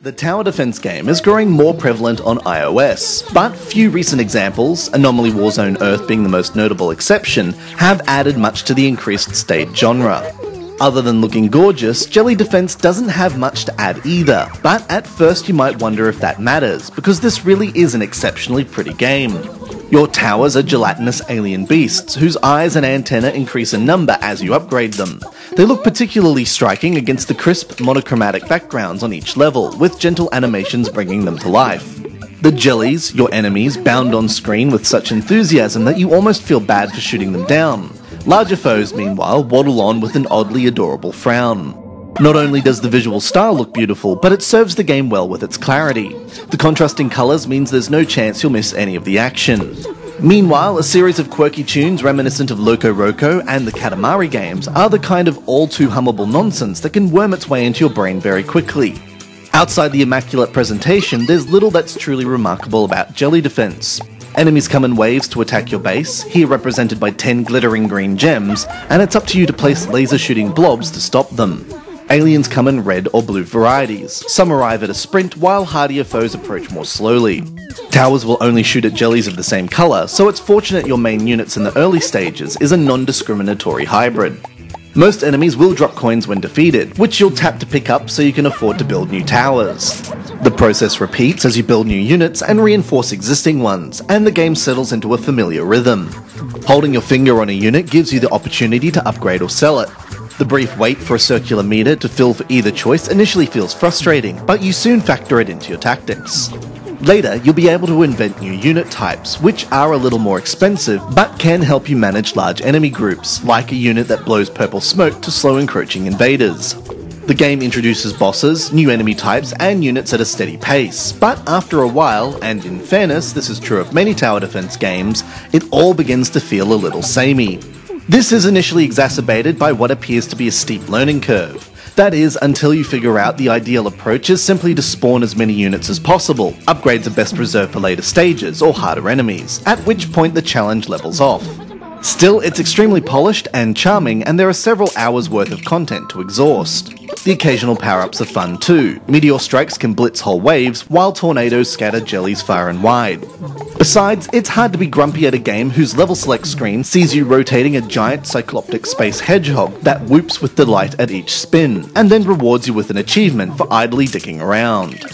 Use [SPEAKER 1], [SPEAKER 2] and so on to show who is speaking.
[SPEAKER 1] The tower defense game is growing more prevalent on iOS, but few recent examples, Anomaly Warzone Earth being the most notable exception, have added much to the increased stage genre. Other than looking gorgeous, Jelly Defense doesn't have much to add either, but at first you might wonder if that matters, because this really is an exceptionally pretty game. Your towers are gelatinous alien beasts, whose eyes and antenna increase in number as you upgrade them. They look particularly striking against the crisp, monochromatic backgrounds on each level, with gentle animations bringing them to life. The jellies, your enemies, bound on screen with such enthusiasm that you almost feel bad for shooting them down. Larger foes, meanwhile, waddle on with an oddly adorable frown. Not only does the visual style look beautiful, but it serves the game well with its clarity. The contrasting colours means there's no chance you'll miss any of the action. Meanwhile, a series of quirky tunes reminiscent of Loco Roco and the Katamari games are the kind of all-too-hummable nonsense that can worm its way into your brain very quickly. Outside the immaculate presentation, there's little that's truly remarkable about Jelly Defense. Enemies come in waves to attack your base, here represented by 10 glittering green gems, and it's up to you to place laser-shooting blobs to stop them. Aliens come in red or blue varieties. Some arrive at a sprint, while hardier foes approach more slowly. Towers will only shoot at jellies of the same colour, so it's fortunate your main units in the early stages is a non-discriminatory hybrid. Most enemies will drop coins when defeated, which you'll tap to pick up so you can afford to build new towers. The process repeats as you build new units and reinforce existing ones, and the game settles into a familiar rhythm. Holding your finger on a unit gives you the opportunity to upgrade or sell it. The brief wait for a circular meter to fill for either choice initially feels frustrating, but you soon factor it into your tactics. Later, you'll be able to invent new unit types, which are a little more expensive, but can help you manage large enemy groups, like a unit that blows purple smoke to slow encroaching invaders. The game introduces bosses, new enemy types, and units at a steady pace, but after a while, and in fairness, this is true of many tower defense games, it all begins to feel a little samey. This is initially exacerbated by what appears to be a steep learning curve. That is, until you figure out the ideal approach is simply to spawn as many units as possible. Upgrades are best reserved for later stages or harder enemies, at which point the challenge levels off. Still, it's extremely polished and charming, and there are several hours worth of content to exhaust. The occasional power-ups are fun too. Meteor strikes can blitz whole waves, while tornadoes scatter jellies far and wide. Besides, it's hard to be grumpy at a game whose level select screen sees you rotating a giant cycloptic space hedgehog that whoops with delight at each spin, and then rewards you with an achievement for idly dicking around.